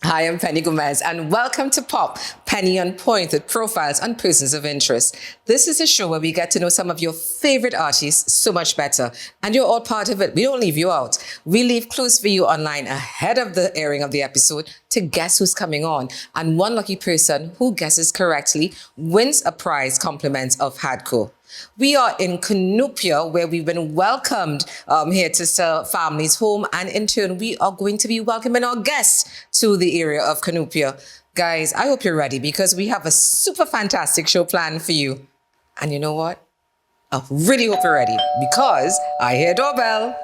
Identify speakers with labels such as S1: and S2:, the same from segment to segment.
S1: Hi, I'm Penny Gomez, and welcome to Pop, Penny on Point with profiles on persons of interest. This is a show where we get to know some of your favorite artists so much better, and you're all part of it. We don't leave you out. We leave clues for you online ahead of the airing of the episode to guess who's coming on. And one lucky person who guesses correctly wins a prize compliments of Hadco. We are in Canupia, where we've been welcomed here to Sir Family's home, and in turn, we are going to be welcoming our guests to the area of Canupia. Guys, I hope you're ready because we have a super fantastic show planned for you. And you know what? I really hope you're ready because I hear doorbell.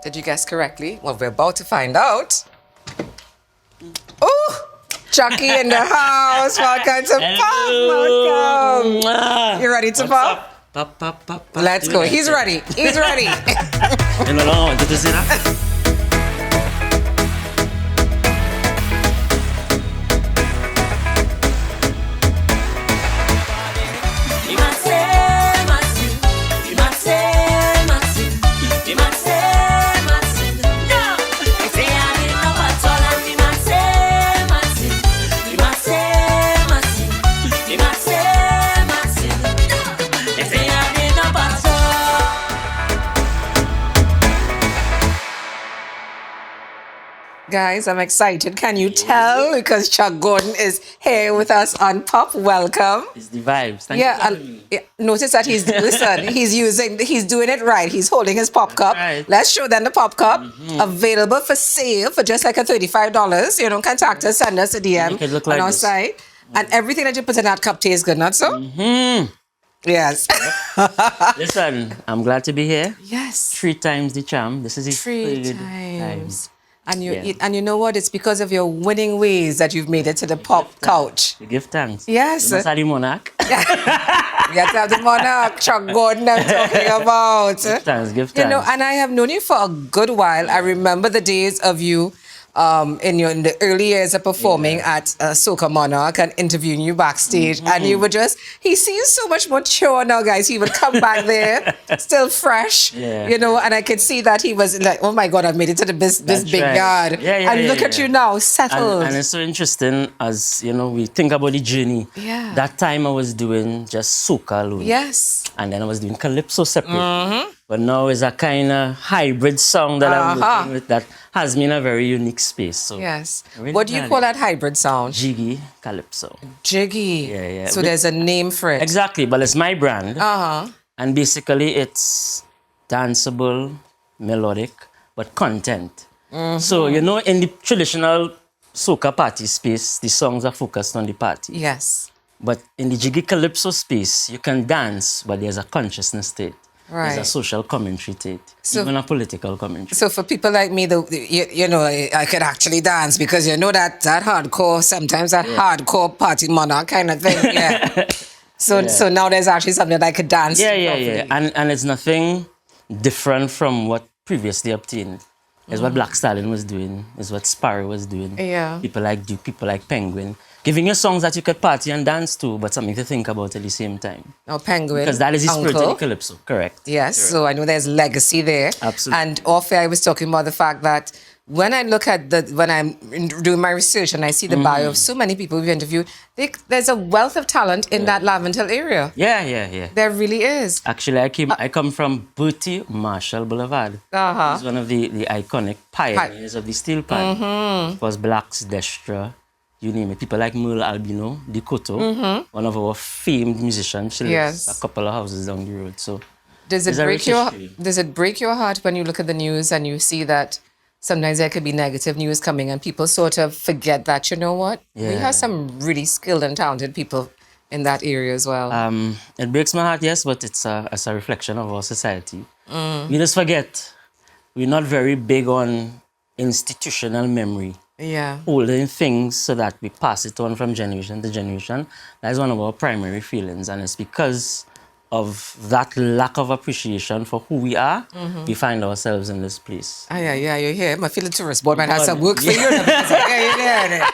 S1: Did you guess correctly? Well, we're about to find out. Oh! Chucky in the house. Welcome to Pop. Welcome. You ready to pop?
S2: Pop.
S1: Let's go. He's ready. He's ready.
S2: No, ¿tú te serás?
S1: Guys, I'm excited. Can you tell? Because Chuck Gordon is here with us on Pop. Welcome.
S2: It's the vibes. Thank
S1: Yeah,
S2: you.
S1: and notice that he's he's doing it right. He's holding his pop cup.
S2: Right.
S1: Let's show them the pop cup. Available for sale for just like a $35. You know, contact us, send us a DM
S2: Make it look
S1: on
S2: like
S1: our
S2: this.
S1: site. And everything that you put in that cup tastes good, not so? Yes.
S2: Listen, I'm glad to be here.
S1: Yes.
S2: 3 times the charm. This is the
S1: Three
S2: third
S1: times.
S2: time.
S1: And
S2: Yeah.
S1: and you know what? It's because of your winning ways that you've made it to the pop couch.
S2: We give thanks.
S1: Yes.
S2: You must have the monarch.
S1: We got to have the monarch, Chuck Gordon, I'm talking about.
S2: Give thanks.
S1: You know, and I have known you for a good while. I remember the days of you in the early years of performing at Soca Monarch and interviewing you backstage. And you were he seems so much mature now, guys. He would come back there, still fresh,
S2: Yeah.
S1: you know, and I could see that he was like, oh my God, I've made it to this big
S2: right.
S1: yard. And look at you now, settled.
S2: And it's so interesting as, you know, we think about the journey.
S1: Yeah.
S2: That time I was doing just Soca alone.
S1: Yes.
S2: And then I was doing Calypso separate. But now it's a kind of hybrid song that I'm working with that has me in a very unique space. So
S1: Yes.
S2: I really
S1: What do you
S2: glad
S1: call that hybrid sound?
S2: Jiggy Calypso.
S1: Jiggy.
S2: Yeah.
S1: So there's a name for it.
S2: Exactly, but it's my brand.
S1: Uh-huh.
S2: And basically it's danceable, melodic, but content. So, you know, in the traditional soca party space, the songs are focused on the party.
S1: Yes.
S2: But in the Jiggy Calypso space, you can dance, but there's a consciousness to it.
S1: Right.
S2: There's a social commentary to it,
S1: So-
S2: even a political commentary.
S1: So for people like me, you know, I could actually dance because you know that hardcore, sometimes that hardcore party monarch kind of thing. Yeah. So now there's actually something that I could dance to.
S2: Yeah. And it's nothing different from what previously obtained. It's what Black Stallion was doing, it's what Sparrow was doing.
S1: Yeah.
S2: People like Duke, people like Penguin. Giving you songs that you could party and dance to, but something to think about at the same time.
S1: Now Penguin,
S2: Because that is the spirit of
S1: Uncle.
S2: the Calypso, correct?
S1: Yes, so I know there's legacy there.
S2: Absolutely.
S1: And off air, I was talking about the fact that when I look at when I'm doing my research and I see the bio of so many people we've interviewed, there's a wealth of talent in that Laventille area.
S2: Yeah.
S1: There really is.
S2: Actually, I come from Bertie Marshall Boulevard.
S1: Uh-huh.
S2: He's one of the iconic pioneers of the steel pan. It was Blacks, Destra, you name it. People like Merle Albino, Dikoto, one of our famed musicians. She lives
S1: Yes.
S2: a couple of houses down the road. So
S1: Does it
S2: There's a
S1: break
S2: rich history.
S1: does it break your heart when you look at the news and you see that sometimes there could be negative news coming and people sort of forget that, you know what? We
S2: Yeah.
S1: have some really skilled and talented people in that area as well.
S2: it breaks my heart, yes, but it's a reflection of our society. We just forget we're not very big on institutional memory.
S1: yeah.
S2: Holding things so that we pass it on from generation to generation. That is one of our primary feelings, and it's because of that lack of appreciation for who we are, we find ourselves in this place.
S1: Yeah, you're here. I feel the tourist board might have some work for you. Yeah.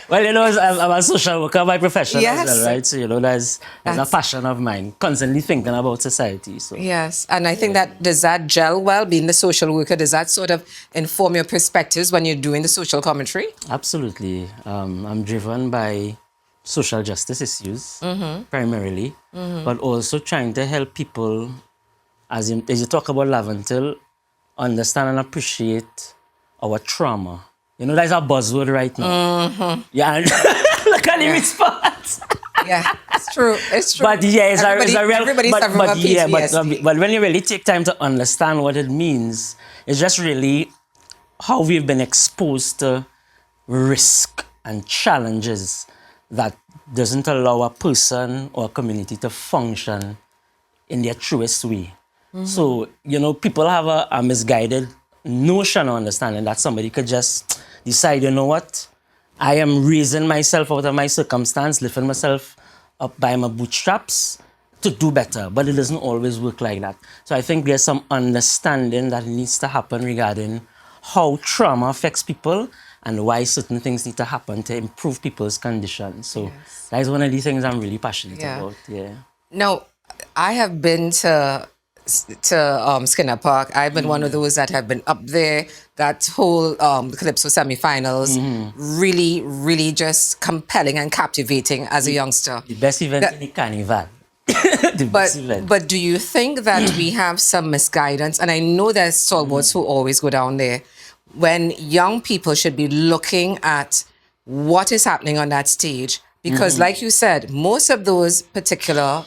S2: Well, I'm a social worker by profession
S1: Yes.
S2: as well, right? So, that's a passion of mine, constantly thinking about society. So.
S1: Yes, and I think does that gel well, being the social worker? Does that sort of inform your perspectives when you're doing the social commentary?
S2: Absolutely. I'm driven by social justice issues, primarily, but also trying to help people, as you talk about Laventil, understand and appreciate our trauma. That's a buzzword right now. Yeah, look at the response.
S1: Yeah, it's true.
S2: But yeah, it's a real.
S1: Everybody's suffering from PTSD.
S2: But when you really take time to understand what it means, it's just really how we've been exposed to risk and challenges that doesn't allow a person or a community to function in their truest way. So, people have a misguided notion or understanding that somebody could just decide, what? I am raising myself out of my circumstance, lifting myself up by my bootstraps to do better. But it doesn't always work like that. So I think there's some understanding that needs to happen regarding how trauma affects people and why certain things need to happen to improve people's conditions. So that is one of the things I'm really passionate about. Yeah.
S1: Now, I have been to Skinner Park. I've been one of those that have been up there. That whole Calypso semi-finals, really, really just compelling and captivating as a youngster.
S2: The best event in the carnival. Best event.
S1: But do you think that we have some misguidance? And I know there's stalwarts who always go down there. When young people should be looking at what is happening on that stage. Because like you said, most of those particular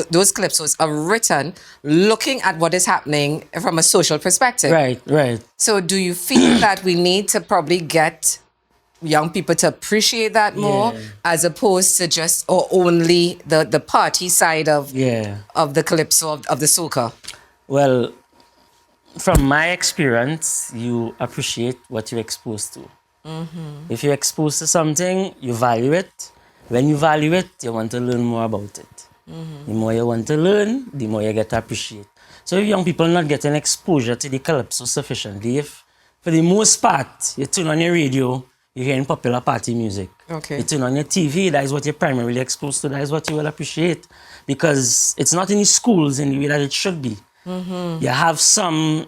S1: those calypsos are written looking at what is happening from a social perspective.
S2: Right.
S1: So do you feel that we need to probably get young people to appreciate that more as opposed to just or only the party side of the calypso, of the soca?
S2: Well, from my experience, you appreciate what you're exposed to. If you're exposed to something, you value it. When you value it, you want to learn more about it. The more you want to learn, the more you get to appreciate. So if young people are not getting exposure to the calypso sufficiently, if for the most part, you turn on your radio, you're hearing popular party music.
S1: Okay.
S2: You turn on your TV, that is what you're primarily exposed to, that is what you will appreciate. Because it's not in the schools in the way that it should be. You have some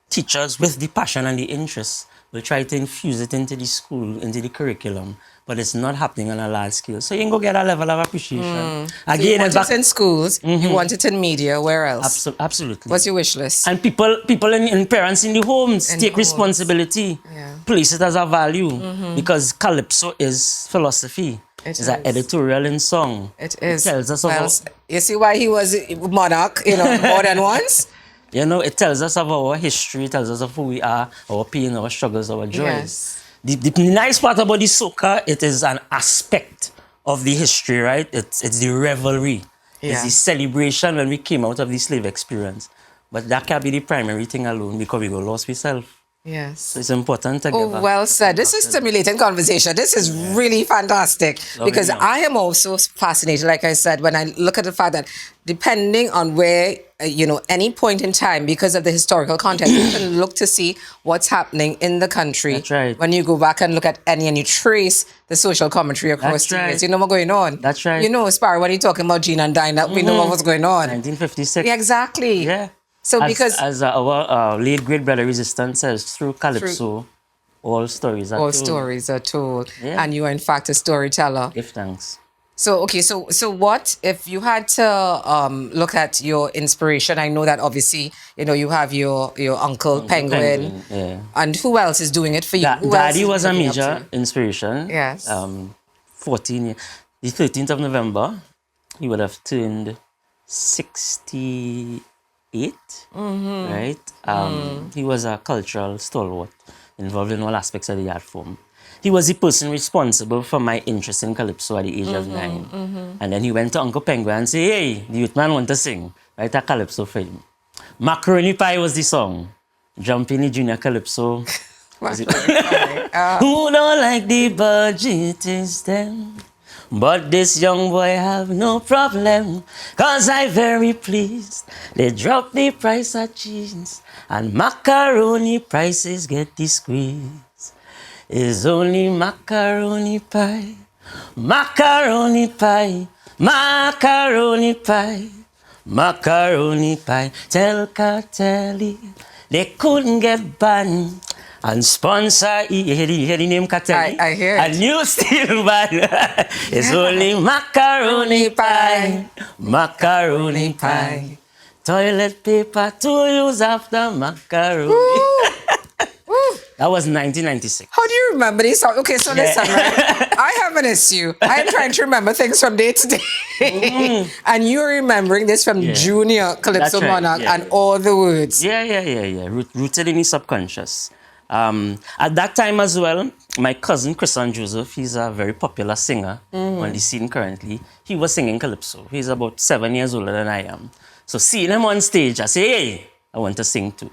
S2: teachers with the passion and the interest will try to infuse it into the school, into the curriculum, but it's not happening on a large scale. So you can go get a level of appreciation.
S1: So
S2: Again,
S1: you want it in schools, you want it in media, where else?
S2: Absolutely.
S1: What's your wish list?
S2: And people and parents in the homes take responsibility, place it as a value, because Calypso is philosophy. It's an editorial in song.
S1: It is.
S2: It tells us about,
S1: you see why he was monarch, more than once?
S2: it tells us of our history, it tells us of who we are, our pain, our struggles, our joys.
S1: Yes.
S2: The nice part about the soca, it is an aspect of the history, right? It's the revelry. It's the celebration when we came out of the slave experience. But that can't be the primary thing alone because we go lost ourselves.
S1: Yes.
S2: So it's important to give
S1: well said. This is stimulating conversation. This is really fantastic because I am also fascinated, like I said, when I look at the fact that depending on where, any point in time, because of the historical context, you can look to see what's happening in the country.
S2: That's right.
S1: When you go back and look at and you trace the social commentary across the years, you know what's going on.
S2: That's right.
S1: Sparrow, when you're talking about Gene and Dinah, we know what was going on.
S2: 1956.
S1: Yeah, exactly.
S2: Yeah.
S1: So because
S2: as our late great brother Resistance says, through Calypso, all stories are told. Yeah.
S1: And you are in fact a storyteller.
S2: Give thanks.
S1: So so what if you had to look at your inspiration? I know that obviously you have your uncle Penguin.
S2: Yeah.
S1: And who else is doing it for you?
S2: Daddy was a major inspiration.
S1: Yes.
S2: 14 years. The 13th of November, he would have turned 68. Right? He was a cultural stalwart involved in all aspects of the art form. He was the person responsible for my interest in Calypso at the age of 9. And then he went to Uncle Penguin and said, hey, the youth man want to sing. Write a Calypso for him. Macaroni Pie was the song. Jump in the Junior Calypso. Who don't like the budget is them? But this young boy have no problem, 'cause I very pleased. They drop the price of cheese, and macaroni prices get the squeeze. It's only macaroni pie, macaroni pie, macaroni pie, macaroni pie. Tell Catelli they couldn't get banned. And sponsor, you hear the name Catelli?
S1: I hear it.
S2: And you still bad. It's only macaroni pie, macaroni pie. Toilet paper to use after macaroni. That was 1996.
S1: How do you remember these songs? Okay, so listen, right? I have an issue. I am trying to remember things from day to day. And you're remembering this from Junior Calypso
S2: That's right,
S1: Monarch
S2: yeah.
S1: and all the words.
S2: Yeah. Rooted in his subconscious. At that time as well, my cousin Chris and Joseph, he's a very popular singer on the scene currently. He was singing Calypso. He's about 7 years older than I am. So seeing him on stage, I say, hey, I want to sing too.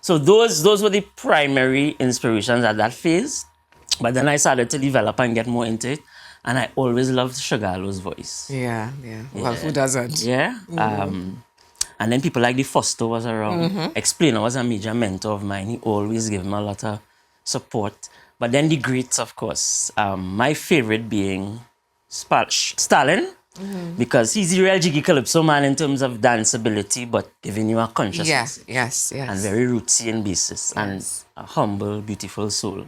S2: So those were the primary inspirations at that phase. But then I started to develop and get more into it. And I always loved Shagalo's voice.
S1: Yeah. Well, who doesn't?
S2: Yeah. And then people like the Foster was around. Explainer was a major mentor of mine. He always gave me a lot of support. But then the greats, of course. My favorite being Stalin. Because he's the real jiggy calypso man in terms of danceability, but giving you a consciousness.
S1: Yes.
S2: And very rootsy in basis. And a humble, beautiful soul.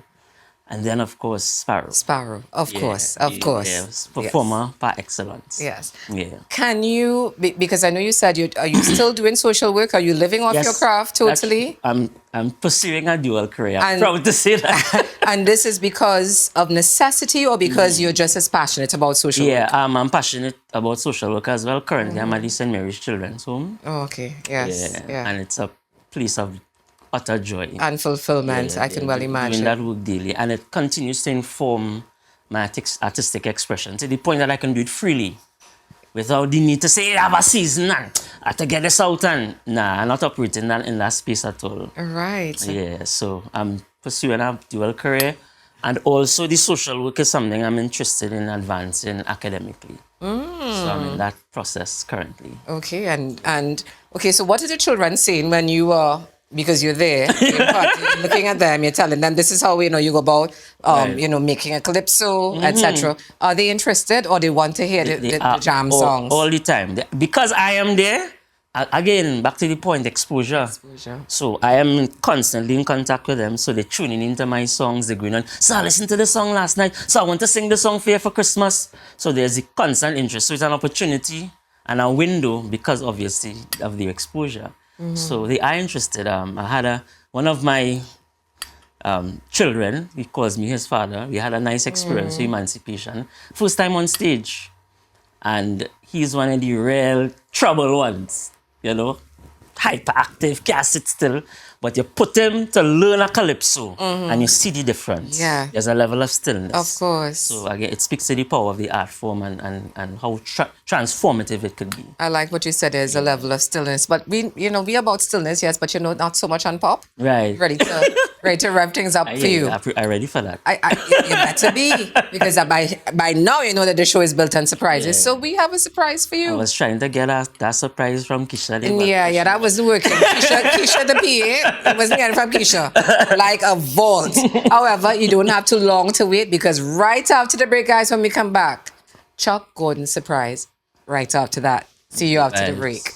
S2: And then, of course, Sparrow.
S1: Of course.
S2: Yes, performer par excellence.
S1: Yes.
S2: Yeah.
S1: Can you, because I know you said are you still doing social work? Are you living off your craft totally?
S2: I'm pursuing a dual career. I'm proud to say that.
S1: And this is because of necessity or because you're just as passionate about social work?
S2: Yeah, I'm passionate about social work as well. Currently, I'm at the St. Mary's Children's Home.
S1: Oh, okay. Yes. Yeah.
S2: And it's a place of utter joy.
S1: And fulfillment, I can well imagine.
S2: Doing that work daily. And it continues to inform my artistic expression to the point that I can do it freely without the need to say, I have a season and I have to get this out. And I'm not operating in that space at all.
S1: Right.
S2: Yeah, so I'm pursuing a dual career. And also the social work is something I'm interested in advancing academically. So I'm in that process currently.
S1: Okay, and okay, so what are the children saying when you are, because you're there, you're looking at them, you're telling them this is how you go about, making a calypso, etc. Are they interested or they want to hear the jam songs?
S2: All the time. Because I am there, again, back to the point, exposure. So I am constantly in contact with them, so they're tuning into my songs, they're going on, so I listened to the song last night, so I want to sing the song for you for Christmas. So there's a constant interest. So it's an opportunity and a window because obviously of the exposure. So they are interested. I had one of my children, he calls me his father. We had a nice experience with Emancipation. First time on stage. And he's one of the real trouble ones, hyperactive, can't sit still. But you put him to learn a calypso and you see the difference.
S1: Yeah.
S2: There's a level of stillness.
S1: Of course.
S2: So again, it speaks to the power of the art form and how transformative it could be.
S1: I like what you said, there's a level of stillness. But we about stillness, yes, but not so much on pop.
S2: Right.
S1: Ready to rev things up for you.
S2: I'm ready for that.
S1: You better be, because by now you know that the show is built on surprises. So we have a surprise for you.
S2: I was trying to get that surprise from Keisha.
S1: Yeah, that wasn't working. Keisha the PA, it wasn't getting from Keisha. Like a vault. However, you don't have too long to wait, because right after the break, guys, when we come back, Chuck Gordon's surprise. Right after that. See you after the break.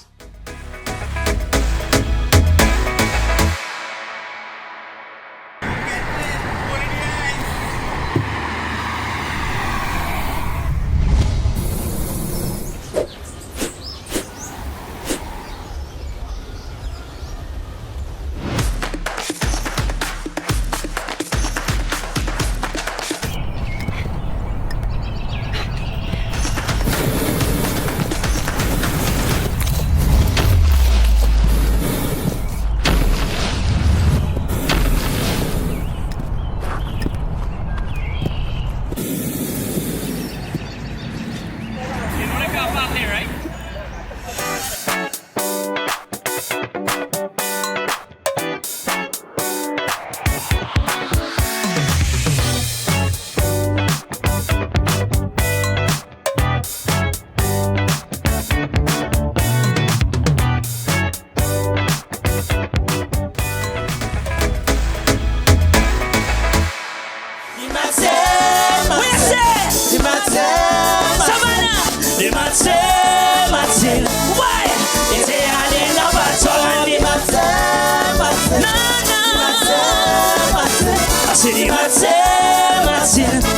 S2: City Mate,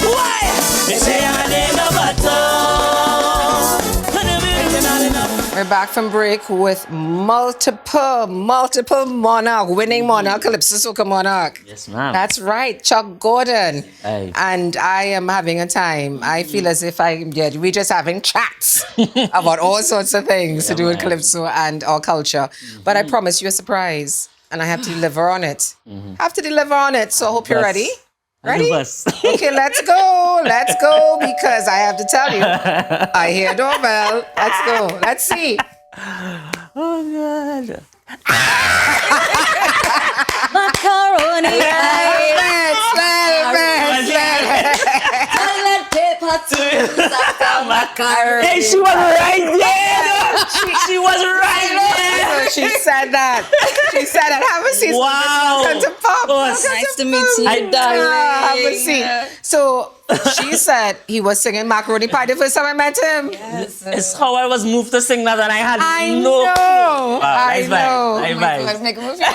S2: why? They say I ain't no
S1: We're back from break with multiple monarch, winning monarch, Calypso Soca monarch.
S2: Yes, ma'am.
S1: That's right, Chuck Gordon.
S2: Aye.
S1: And I am having a time. I feel as if we're just having chats about all sorts of things to do with Calypso and our culture. But I promise you a surprise, and I have to deliver on it. Have to deliver on it. So I hope you're ready. Ready? Okay, let's go, because I have to tell you, I hear doorbell. Let's go. Let's see.
S2: Oh, God.
S3: Macaroni.
S2: Hey, she was right there. She was right there.
S1: She said that. Have a seat.
S2: Wow.
S1: Welcome to Pop.
S3: Nice to meet you, darling.
S1: Have a seat. So she said he was singing Macaroni Pie the first time I met him.
S3: Yes.
S2: It's how I was moved to sing that, and I had
S1: I
S2: no
S1: know.
S2: clue. Wow,
S1: I
S2: nice
S1: know.
S2: vibe. Nice
S3: Let's
S2: vibe.
S3: make a movie. Oh.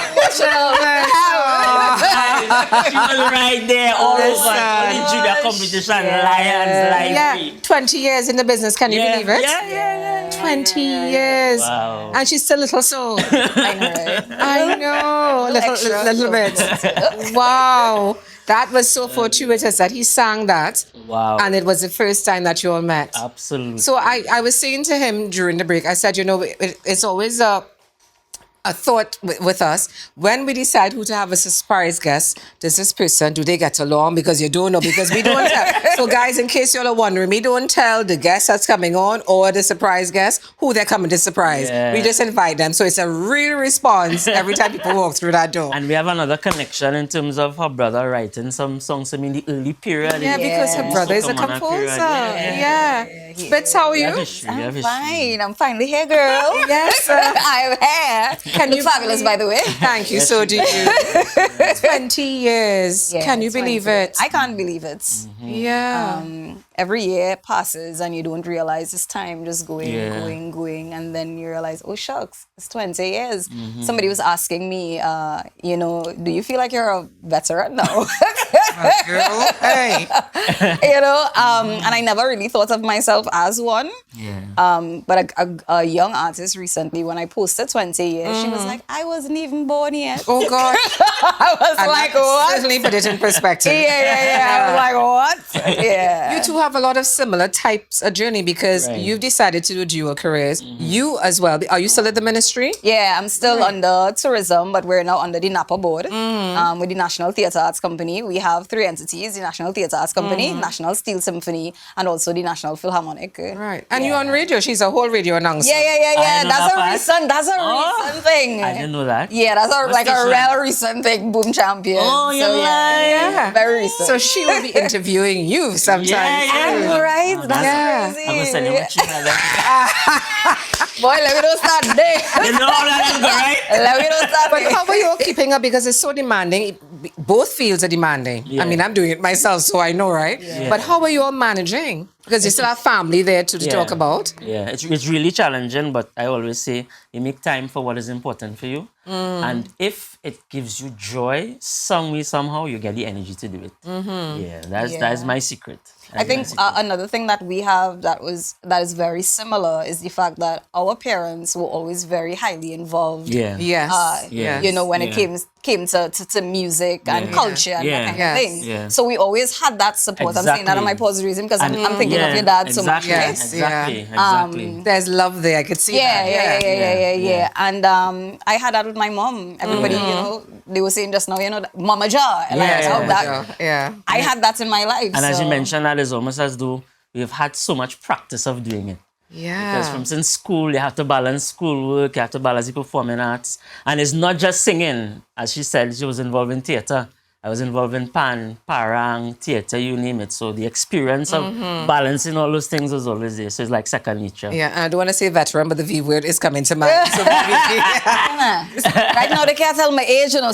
S2: She was right there all over. Only junior competition, Lions, Live.
S1: Yeah, 20 years in the business. Can you believe it?
S2: Yeah.
S1: 20 years.
S2: Wow.
S1: And she's still little soul.
S3: I know, right?
S1: I know. Little bit. Wow. That was so fortuitous that he sang that.
S2: Wow.
S1: And it was the first time that you all met.
S2: Absolutely.
S1: So I was saying to him during the break, I said, it's always a thought with us when we decide who to have as a surprise guest. Does this person, do they get along? Because you don't know, because we don't tell. So guys, in case you're wondering, we don't tell the guest that's coming on or the surprise guest who they're coming to surprise.
S2: Yeah.
S1: We just invite them. So it's a real response every time people walk through that door.
S2: And we have another connection in terms of her brother writing some songs to me in the early period.
S1: Yeah, because her brother is a
S2: Soca monarch
S1: composer.
S2: period.
S1: Yeah. Spitz, how are
S2: We have
S1: you?
S2: history, we have
S3: I'm
S2: history.
S3: fine. I'm finally here, girl.
S1: Yes.
S3: I'm here.
S1: Can
S3: Look
S1: you
S3: fabulous, by the way.
S1: Thank you. So do you. 20 years.
S3: Yeah,
S1: Can you
S3: 20.
S1: believe it?
S3: I can't believe it.
S1: Yeah.
S3: Every year passes and you don't realize it's time just going,
S2: Yeah.
S3: going. And then you realize, oh, shucks, it's 20 years. Somebody was asking me, do you feel like you're a veteran now?
S1: Girl, hey.
S3: And I never really thought of myself as one.
S2: Yeah.
S3: But a young artist recently, when I posted 20 years, she was like, I wasn't even born yet.
S1: Oh, God.
S3: I was
S1: And
S3: like,
S1: that
S3: what?
S1: certainly put it in perspective.
S3: Yeah. I was like, what? Yeah.
S1: You two have a lot of similar types of journey because
S2: Right.
S1: you've decided to do dual careers. You as well. Are you still at the ministry?
S3: Yeah, I'm still under tourism, but we're now under the Napa board with the National Theatre Arts Company. We have 3 entities: the National Theatre Arts Company, National Steel Symphony, and also the National Philharmonic.
S1: Right. And you're on radio. She's a whole radio announcer.
S3: Yeah.
S2: I know
S3: That's
S2: that
S3: That's a recent thing.
S2: I didn't know that.
S3: Yeah, that's
S2: What
S3: like a
S2: station?
S3: real recent thing. Boom champion.
S2: Oh, you're lying.
S1: Yeah.
S3: Very recent.
S1: So she will be interviewing you sometime.
S2: Yeah.
S3: All right, that's
S1: Yeah.
S3: crazy.
S2: I'm gonna send you what you have.
S3: Boy, let me don't start there.
S2: You know how that is, right?
S3: Let me don't start
S1: But
S3: there.
S1: how are you all keeping up? Because it's so demanding. Both fields are demanding.
S2: Yeah.
S1: I mean, I'm doing it myself, so I know, right?
S2: Yeah.
S1: But how are you all managing? Because you still have family there to talk about.
S2: Yeah, it's really challenging, but I always say you make time for what is important for you. And if it gives you joy, some way, somehow, you get the energy to do it. Yeah, that is my secret.
S3: I think another thing that we have that is very similar is the fact that our parents were always very highly involved.
S2: Yeah.
S1: Yes.
S2: Yes.
S3: When it
S2: Yeah.
S3: came to music and culture and that kind
S2: Yeah.
S3: of thing.
S2: Yeah.
S3: So we always had that support. I'm saying that on my pause reason because I'm thinking of your dad so much.
S2: Exactly,
S1: Yes,
S2: exactly.
S1: There's love there. I could see that.
S3: Yeah. And I had that with my mom. Everybody, they were saying just now, Mama Ja.
S1: Yeah.
S3: I had that in my life.
S2: And as you
S3: so-
S2: mentioned, that is almost as though we've had so much practice of doing it. Because from since school, you have to balance schoolwork, you have to balance the performing arts. And it's not just singing. As she said, she was involved in theatre. I was involved in parang, theatre, you name it. So the experience of balancing all those things was always there. So it's like second nature.
S1: Yeah, and I don't want to say veteran, but the V word is coming to mind. So maybe,
S3: Right now they can't tell my age, So
S1: not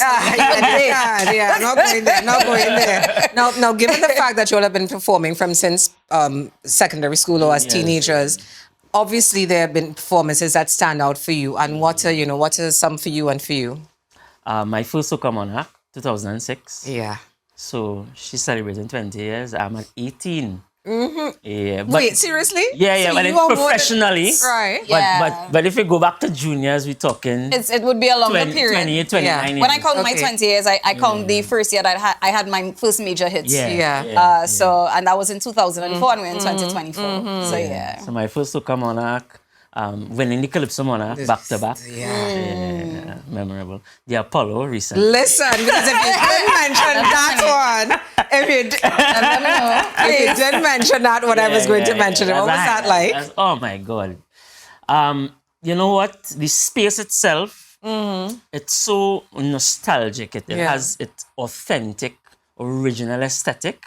S1: going there. Now, given the fact that you all have been performing from since secondary school or as teenagers, obviously there have been performances that stand out for you. And what are some for you and for you?
S2: My first Soca Monarch, 2006.
S1: Yeah.
S2: So she's celebrating 20 years. I'm at 18. Yeah, but
S1: Wait, seriously?
S2: yeah,
S1: So
S2: but
S1: you
S2: it's
S1: are more than-
S2: professionally.
S1: Right.
S2: But,
S3: Yeah.
S2: but if you go back to juniors, we're talking
S3: It would be a longer
S2: 20,
S3: period.
S2: 28, 29
S1: Yeah.
S2: years.
S3: When I count my
S1: Okay.
S3: 20 years, I count the first year that I had my first major hits.
S1: Yeah.
S3: So, and that was in 2004 and we're in 2024. So, yeah.
S2: So my first Soca Monarch, winning the Calypso Monarch back to back. Yeah, memorable. The Apollo recently.
S1: Listen, because if you didn't mention that one, if you didn't mention that one, I was going to mention it. What was that like?
S2: Oh my God. You know what? The space itself, it's so nostalgic. It has its authentic, original aesthetic,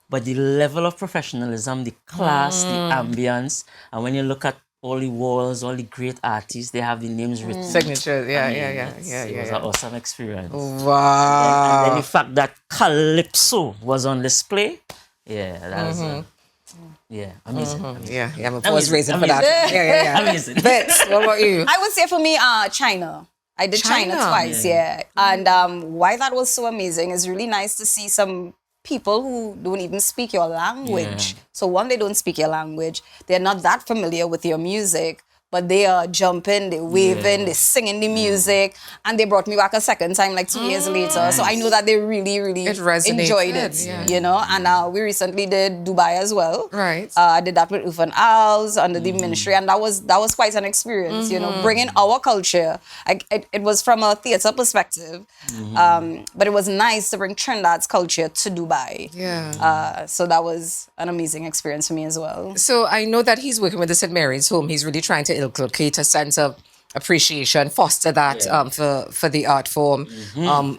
S2: but the level of professionalism, the class, the ambience, and when you look at all the walls, all the great artists, they have the names written.
S1: Signatures,
S2: It was an awesome experience.
S1: Wow.
S2: And then the fact that Calypso was on display, that was amazing.
S1: Yeah, I'm always raising for
S2: Amazing.
S1: that. Yeah.
S2: Amazing.
S1: Vince, what about you?
S3: I would say for me, China. I did China twice, And why that was so amazing is really nice to see some people who don't even speak your language.
S2: Yeah.
S3: So one, they don't speak your language. They're not that familiar with your music, but they are jumping, they're waving, they're singing the music. And they brought me back a second time, like 2 years later. So I know that they really, really
S1: It resonated,
S3: enjoyed it, you know. And we recently did Dubai as well.
S1: Right.
S3: I did that with Ufan Alves under the ministry, and that was quite an experience, you know, bringing our culture. It was from a theater perspective, but it was nice to bring Trinidad's culture to Dubai.
S1: Yeah.
S3: So that was an amazing experience for me as well.
S1: So I know that he's working with the St. Mary's Home. He's really trying to inculcate a sense of appreciation, foster that for the art form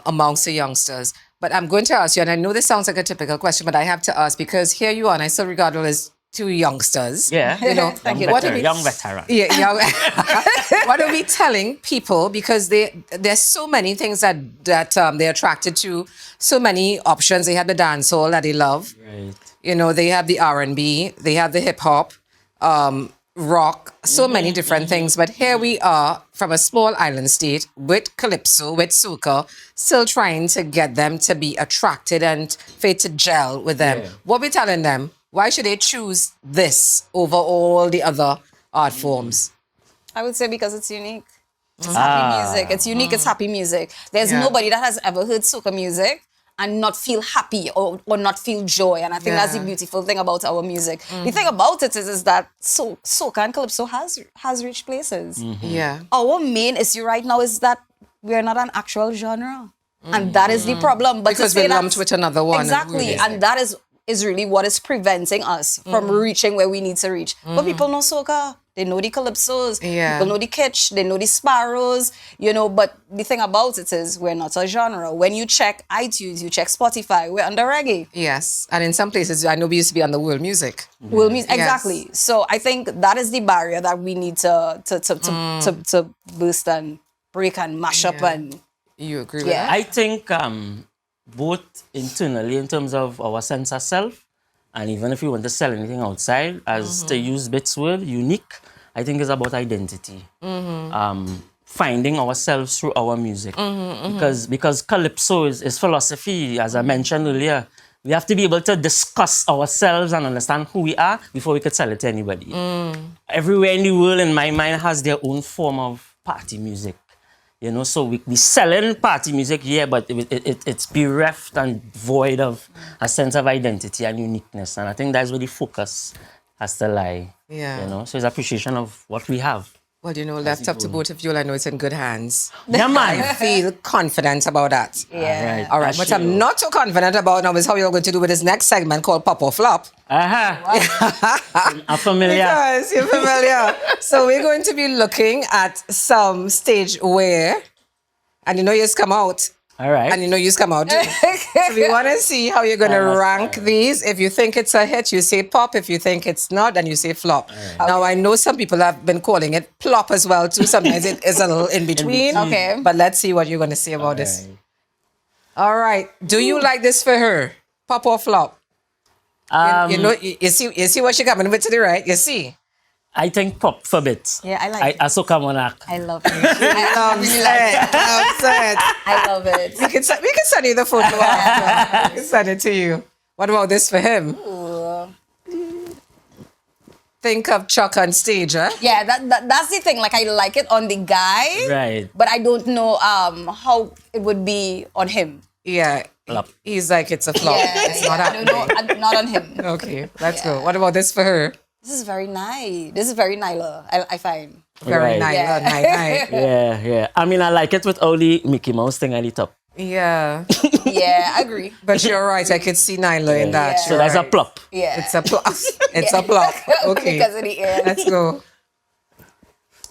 S1: amongst the youngsters. But I'm going to ask you, and I know this sounds like a typical question, but I have to ask because here you are, and I still regard you as two youngsters.
S2: Yeah.
S1: You know,
S3: Thank you.
S2: Young veteran.
S1: Yeah. What are we telling people? Because there's so many things that they're attracted to, so many options. They have the dancehall that they love.
S2: Right.
S1: You know, they have the R&B, they have the hip hop, rock, so many different things. But here we are from a small island state with Calypso, with Soca, still trying to get them to be attracted and for it to gel with them.
S2: Yeah.
S1: What we telling them? Why should they choose this over all the other art forms?
S3: I would say because it's unique. It's happy music. It's unique. It's happy music. There's nobody that has ever heard soca music and not feel happy or not feel joy. And I think that's the beautiful thing about our music. The thing about it is that soca and calypso has reached places.
S1: Yeah.
S3: Our main issue right now is that we are not an actual genre. And that is the problem. But
S1: Because
S3: to say
S1: we're
S3: that-
S1: lumped with another one.
S3: Exactly. And that is really what is preventing us from reaching where we need to reach. But people know soca. They know the calypsos.
S1: Yeah.
S3: People know the kitsch. They know the sparrows. You know, but the thing about it is we're not a genre. When you check iTunes, you check Spotify, we're under reggae.
S1: Yes. And in some places, I know we used to be on the world music.
S3: World music.
S1: Yes.
S3: Exactly. So I think that is the barrier that we need to boost and break and mash up and
S1: You agree with that?
S2: I think both internally in terms of our sense of self, and even if we want to sell anything outside, as to use Bit's word, unique, I think is about identity. Finding ourselves through our music. Because Calypso is philosophy, as I mentioned earlier. We have to be able to discuss ourselves and understand who we are before we could sell it to anybody. Everywhere in the world, in my mind, has their own form of party music. You know, so we selling party music, but it's bereft and void of a sense of identity and uniqueness. And I think that's where the focus has to lie.
S1: Yeah.
S2: You know, so it's appreciation of what we have.
S1: Well, you know, left up to both of you, I know it's in good hands.
S2: Yeah,
S1: I
S2: man.
S1: feel confident about that.
S3: yeah.
S1: All right, what I'm not so confident about now is how you're going to do with this next segment called Pop or Flop.
S2: I'm familiar.
S1: Because you're familiar. So we're going to be looking at some stage wear, and you know you's come out,
S2: All right.
S1: and you know you's come out too. So we want to see how you're going to rank these. If you think it's a hit, you say pop. If you think it's not, then you say flop. Now, I know some people have been calling it plop as well too. Sometimes it is a little in between.
S3: Okay.
S1: But let's see what you're going to say about this. All right. Do you like this for her? Pop or flop? You know, you see what she coming with to the right. You see.
S2: I think pop for bits.
S3: Yeah, I like it.
S2: A Soca monarch.
S3: I love it. I really like it. I love it.
S1: We can send you the photo after. We can send it to you. What about this for him?
S3: Ooh.
S1: Think of Chuck on stage, huh?
S3: Yeah, that's the thing. Like, I like it on the guy,
S2: Right.
S3: but I don't know how it would be on him.
S1: Yeah.
S2: Flop.
S1: He's like, it's a flop.
S3: Yeah,
S1: It's not
S3: I don't know.
S1: happening.
S3: Not on him.
S1: Okay, let's go. What about this for her?
S3: This is very nice. This is very Nyla, I find.
S1: Very
S2: Right.
S1: nice.
S3: Yeah.
S1: Nice.
S2: Yeah. I mean, I like it with all the Mickey Mouse thing at the top.
S1: Yeah.
S3: Yeah, I agree.
S1: But you're right. I could see Nyla in that.
S3: Yeah.
S2: So
S1: You're
S2: that's a
S1: right.
S2: plop.
S3: Yeah.
S1: It's a plop. It's a plop. Okay.
S3: Because of the ear.
S1: Let's go.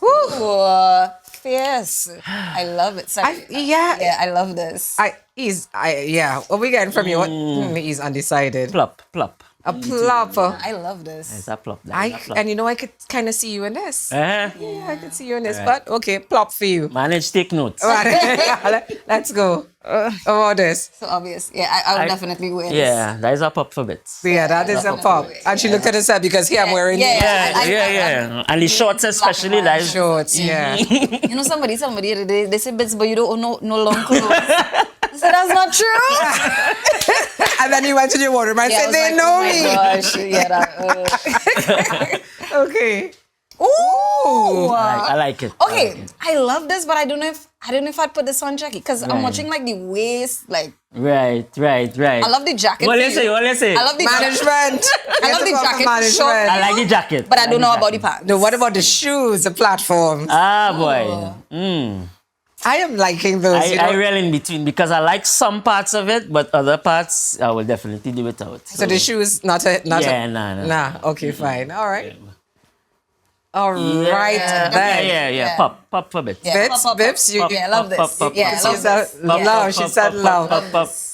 S3: Ooh, fierce. I love it. Sorry.
S1: Yeah.
S3: I love this.
S1: What we getting from you? He's undecided.
S2: Plop.
S1: A plop.
S3: I love this.
S2: It's a plop. That's a plop.
S1: And you know, I could kind of see you in this.
S2: Eh?
S1: Yeah, I could see you in this. But okay, plop for you.
S2: Manage take notes.
S1: Let's go. About this.
S3: So obvious. Yeah, I would definitely wear this.
S2: Yeah, that is a pop for bits.
S1: Yeah, that is a pop. And she looked at herself because here I'm wearing
S2: Yeah. And the shorts especially, that is
S1: shorts. Yeah.
S3: You know, somebody they say bits, but you don't own no long clothes. I said, that's not true.
S1: And then you went to the water and
S3: Yeah, I
S1: said,
S3: was
S1: they
S3: like,
S1: know
S3: oh my
S1: me.
S3: gosh. Yeah,
S1: Okay.
S3: Ooh.
S2: I like it.
S3: Okay, I love this, but I don't know if I'd put this on Chucky because I'm
S2: Right.
S3: watching like the waist, like
S2: Right.
S3: I love the jacket.
S2: What
S3: for
S2: you say?
S3: you.
S2: What you say?
S3: I love the
S1: Management.
S3: I love the jacket for sure.
S2: I like the jacket.
S3: But I don't know
S2: like
S3: about the pants.
S1: No, what about the shoes, the platforms?
S2: Ah, boy.
S1: I am liking those.
S2: I rail in between because I like some parts of it, but other parts I will definitely do without.
S1: So the shoes, not
S2: Yeah, nah.
S1: Nah, okay, fine. All right. All right, then.
S2: Yeah. Pop for bits.
S3: Yeah,
S1: Bips,
S3: pop.
S1: bips, you,
S3: Yeah, I love this.
S2: Pop.
S3: Yeah, I
S1: She
S3: love
S1: said
S3: this.
S1: love. She said love.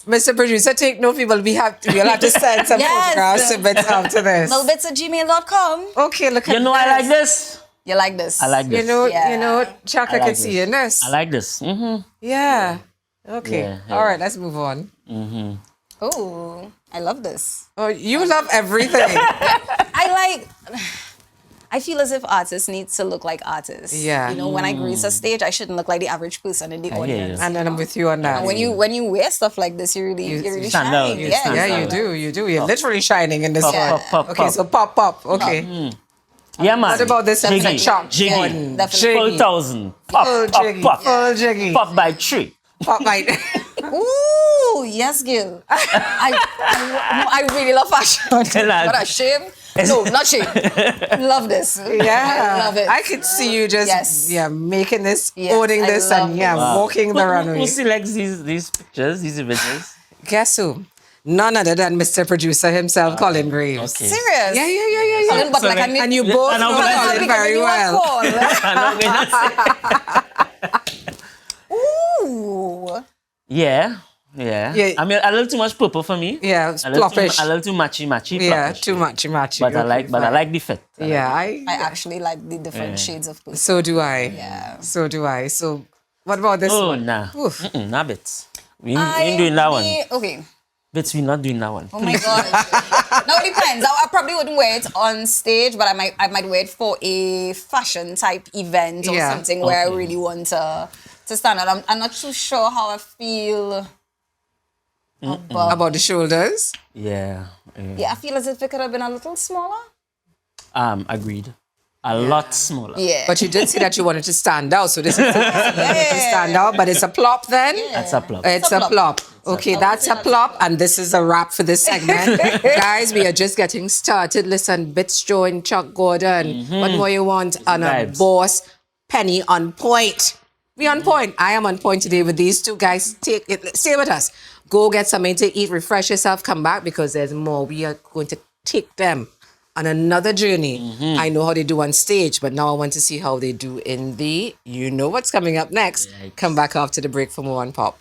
S1: Mr. Producer, take note, people. We'll have to send some
S3: Yes.
S1: photographs to bits after this.
S3: Littlebits@gmail.com.
S1: Okay, look at
S2: You know I like this.
S3: You like this?
S2: I like this.
S1: You know, Chuck, I
S2: like
S1: can see you in this.
S2: I like this. Mm-hmm.
S1: Yeah. Okay.
S2: Yeah.
S1: All right, let's move on.
S3: Oh, I love this.
S1: Oh, you love everything.
S3: I feel as if artists need to look like artists.
S1: Yeah.
S3: You know, when I grace a stage, I shouldn't look like the average person in the
S2: hear
S3: audience.
S2: you.
S1: And then I'm with you on that.
S3: And when you wear stuff like this, you really
S2: stand
S3: shine.
S2: out. You
S3: Yeah,
S2: stand
S1: Yeah,
S2: out.
S1: you do. You're literally shining in this
S2: Pop,
S1: one.
S2: pop.
S1: Okay, so pop. Okay.
S2: Yeah, man.
S1: What about this?
S2: Jiggy.
S1: Chop.
S2: Jiggy.
S3: Definitely.
S2: Full thousand. Pop.
S1: Full jiggy.
S2: Pop by three.
S1: Pop by.
S3: Ooh, yes, Gil. I really love fashion. What a shame. No, not shame. Love this.
S1: Yeah.
S3: I love it.
S1: I could see you just making this,
S3: Yes,
S1: owning
S3: I
S1: this,
S3: love
S1: and
S3: it.
S1: walking the runway.
S2: Who selects these pictures, these images?
S1: Guess who? None other than Mr. Producer himself, Colin Graves.
S2: Okay.
S3: Serious?
S1: Yeah.
S3: Colin, but
S2: So
S3: like I
S2: like-
S3: need
S1: And you both
S2: And I'm
S1: know
S2: gonna-
S1: Colin very well.
S3: Ooh.
S2: Yeah.
S1: Yeah.
S2: I mean, a little too much purple for me.
S1: Yeah, it's
S2: A little
S1: ploppish.
S2: a little too matchy.
S1: Yeah,
S2: ploppish.
S1: too much.
S2: But I like the fit.
S1: Yeah,
S3: I actually like the different shades of pussy.
S1: So do I.
S3: Yeah.
S1: So do I. So what about this
S2: Oh,
S1: one?
S2: nah.
S1: Oof.
S2: Nah, bits. We ain't doing that one.
S3: Okay.
S2: Bits, we not doing that one.
S3: Oh my god. No, it depends. I probably wouldn't wear it on stage, but I might wear it for a fashion type event or
S1: Yeah.
S3: something where I really want to stand out. I'm not too sure how I feel
S1: About the shoulders?
S2: Yeah.
S3: Yeah, I feel as if it could have been a little smaller.
S2: Agreed. A lot smaller.
S3: Yeah.
S1: But you did say that you wanted to stand out, so this is to stand out, but it's a plop then?
S2: That's a plop.
S1: It's a plop. Okay, that's a plop, and this is a wrap for this segment. Guys, we are just getting started. Listen, Bits join Chuck Gordon. What more you want? And a
S2: Vibes.
S1: boss, Penny on point. We on point. I am on point today with these two guys. Stay with us. Go get something to eat, refresh yourself, come back because there's more. We are going to take them on another journey. I know how they do on stage, but now I want to see how they do in the, you know what's coming up next.
S2: Yikes.
S1: Come back after the break for more on Pop.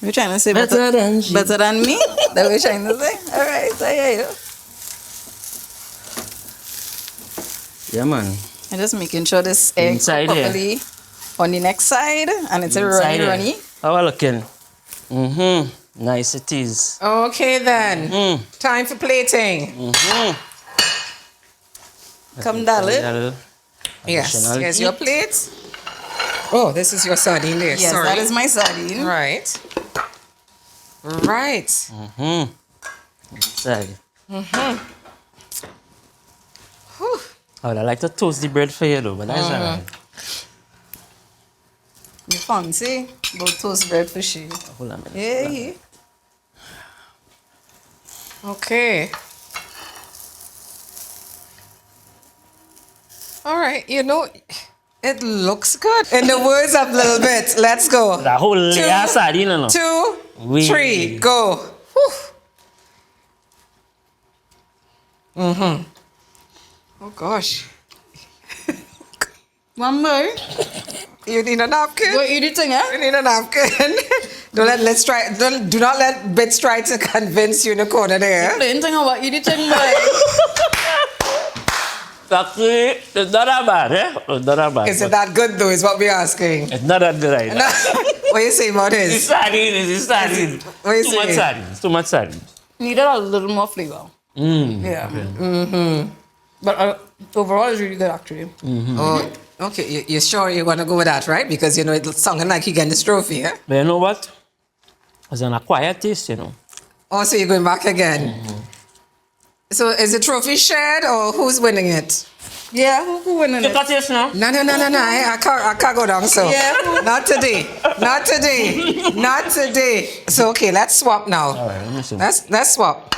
S3: You're trying to say
S2: Better than she.
S3: better than me? That what you're trying to say? All right, I hear you.
S2: Yeah, man.
S3: I'm just making sure this egg
S2: Inside here.
S3: properly on the next side, and it's a
S2: Inside
S3: runny,
S2: here.
S3: runny.
S2: How are looking? Nice it is.
S1: Okay then. Time for plating.
S3: Come, darling.
S2: Little
S1: Yes.
S2: additional
S1: Here's your
S2: heat.
S1: plate. Oh, this is your sardine there.
S3: Yes,
S1: Sorry.
S3: that is my sardine.
S1: Right. Right.
S2: Side. I would like to toast the bread for you though, but that's alright.
S3: You fancy? Go toast bread for she.
S2: Hold on a minute.
S3: Yeah.
S1: Okay. All right. You know, it looks good. In the words of Little Bit, let's go.
S2: The whole layer sardine, no?
S1: 2,
S2: Oui.
S1: 3, go. Whew. Oh gosh.
S3: One more.
S1: You need a napkin?
S3: What you eating, eh?
S1: You need a napkin. Do not let Bits try to convince you in the corner there.
S3: Plain thing of what you eating, boy.
S2: Actually, it's not that bad, eh? It's not that bad.
S1: Is it that good though, is what we're asking.
S2: It's not that good either.
S1: What you say about
S2: It's
S1: this?
S2: sardine, it's sardine.
S1: What you
S2: Too much
S1: say?
S2: sardine. It's too much sardine.
S3: Needed a little more flavor. Yeah.
S2: Okay.
S3: But overall, it's really good, actually.
S1: Oh, okay. You're sure you're going to go with that, right? Because, you know, it's sounding like you getting this trophy, eh?
S2: But you know what? It's an acquired taste, you know.
S1: Oh, so you're going back again. So is the trophy shared or who's winning it?
S3: Yeah, who winning
S2: Take
S3: it?
S2: a taste now.
S1: No. I can't go down so.
S3: Yeah.
S1: Not today. Not today. Not today. So, okay, let's swap now.
S2: All right, let me see.
S1: Let's swap.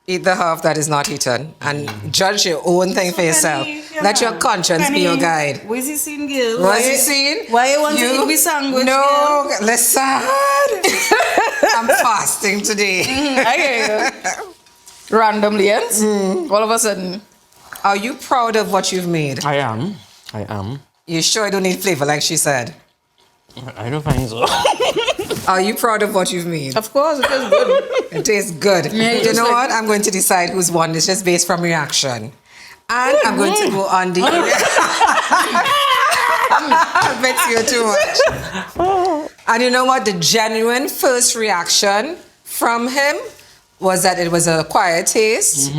S1: Eat the half that is not eaten and judge your own thing for yourself. Let your conscience be your guide.
S3: What's he seen, girl?
S1: What's he seen?
S3: Why you want to eat with sandwich?
S1: No, listen. I'm fasting today.
S3: I hear you. Randomly, yes? All of a sudden.
S1: Are you proud of what you've made?
S2: I am.
S1: You sure you don't need flavor like she said?
S2: I don't think so.
S1: Are you proud of what you've made?
S3: Of course, it is good.
S1: It tastes good.
S3: Yeah,
S1: You
S3: just
S1: know
S3: like-
S1: what? I'm going to decide who's won. It's just based from reaction. And I'm going to go on the... I bet you too much. And you know what? The genuine first reaction from him was that it was a acquired taste.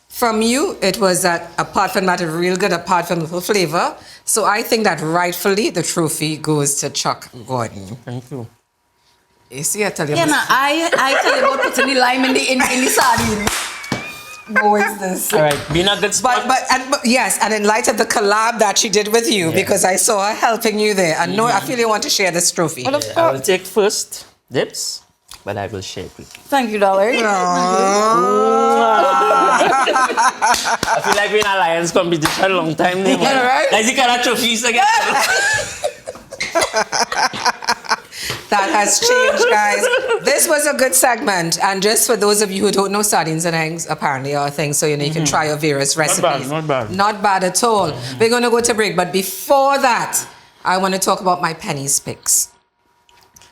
S1: From you, it was that apart from that, real good, apart from the flavor. So I think that rightfully the trophy goes to Chuck Gordon.
S2: Thank you.
S1: You see, I tell you.
S3: Yeah, nah, I tell you about putting the lime in the sardine.
S1: How is this?
S2: All right, being a good spot.
S1: But yes, and in light of the collab that she did with you, because I saw her helping you there, and no, I feel you want to share this trophy.
S3: Well, of
S2: I will
S3: course.
S2: take first dips, but I will share it with you.
S3: Thank you, darling.
S2: I feel like we're in a Lions competition a long time now.
S3: Yeah, right?
S2: Like the kind of trophies again.
S1: That has changed, guys. This was a good segment, and just for those of you who don't know, sardines and eggs apparently are a thing, so you know you can try your various recipes.
S2: Not bad.
S1: Not bad at all. We're going to go to break, but before that, I want to talk about my pennies picks.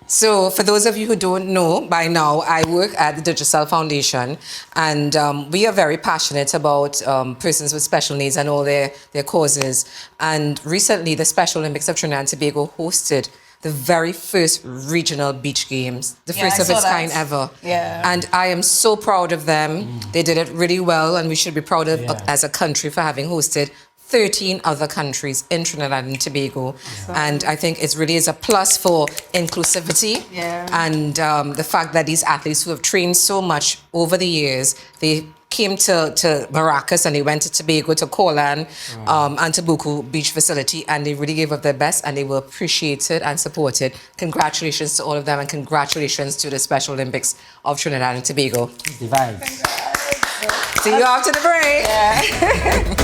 S1: So, for those of you who don't know, by now, I work at the Digital Foundation, and we are very passionate about persons with special needs and all their causes. And recently, the Special Olympics of Trinidad and Tobago hosted the very first regional beach games, the
S3: Yeah,
S1: first
S3: I
S1: of its
S3: saw that.
S1: kind ever.
S3: Yeah.
S1: And I am so proud of them. They did it really well, and we should be proud of as a country for having hosted 13 other countries in Trinidad and Tobago. And I think it really is a plus for inclusivity.
S3: Yeah.
S1: And the fact that these athletes who have trained so much over the years, they came to Maracas and they went to Tobago, to Colan, and to Buku Beach Facility, and they really gave up their best and they were appreciated and supported. Congratulations to all of them, and congratulations to the Special Olympics of Trinidad and Tobago.
S2: The vibes.
S1: See you after the break.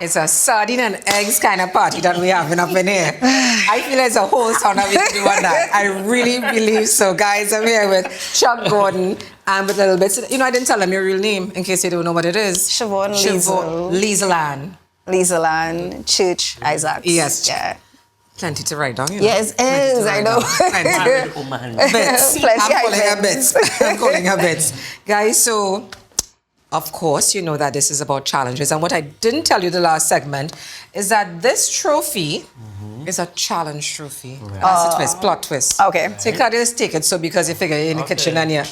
S1: It's a sardine and eggs kind of party that we're having up in here. I feel there's a whole sound of it to do on that. I really believe so. Guys, I'm here with Chuck Gordon and with little bits. You know, I didn't tell them your real name in case you don't know what it is.
S3: Siobhan
S1: Lieselan.
S3: Lieselan Church Isaacs.
S1: Yes.
S3: Yeah.
S1: Plenty to write down, you know.
S3: Yes, it is. I know.
S1: Bits.
S3: Plenty
S1: I'm calling her
S3: items.
S1: bits. I'm calling her bits. Guys, so of course, you know that this is about challenges. And what I didn't tell you the last segment is that this trophy is a challenge trophy.
S2: Right.
S1: That's a twist, plot twist.
S3: Okay.
S1: So you can't just take it so because you figure you're in the kitchen and you're,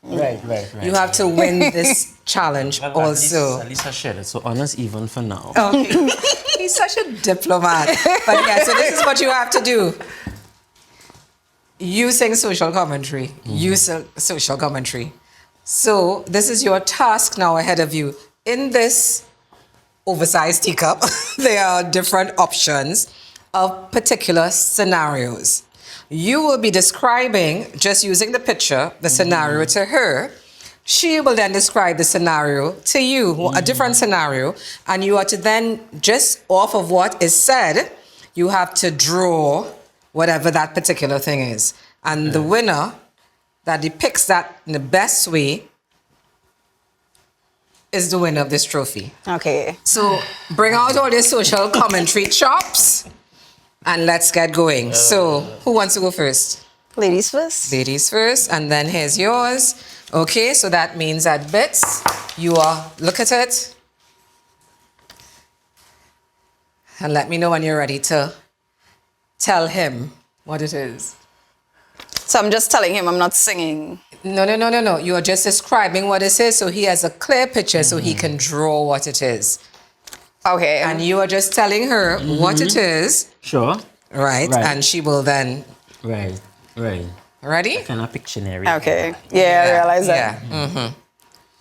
S2: Right.
S1: You have to win this challenge
S2: Well,
S1: also.
S2: At least I shared it, so honors even for now.
S1: Okay. He's such a diplomat. But yeah, so this is what you have to do. Using social commentary. Use social commentary. So this is your task now ahead of you. In this oversized teacup, there are different options of particular scenarios. You will be describing, just using the picture, the scenario to her. She will then describe the scenario to you, a different scenario, and you are to then, just off of what is said, you have to draw whatever that particular thing is. And the winner that depicts that in the best way is the winner of this trophy.
S3: Okay.
S1: So bring out all your social commentary chops and let's get going. So who wants to go first?
S3: Ladies first.
S1: Ladies first, and then here's yours. Okay, so that means at bits, you are, look at it. And let me know when you're ready to tell him what it is.
S3: So I'm just telling him I'm not singing.
S1: No. You are just describing what it is so he has a clear picture so he can draw what it is.
S3: Okay.
S1: And you are just telling her what it is.
S2: Sure.
S1: Right. And she will then.
S2: Right.
S1: Ready?
S2: Kind of Pictionary.
S3: Okay. Yeah, I realize that.
S1: Yeah.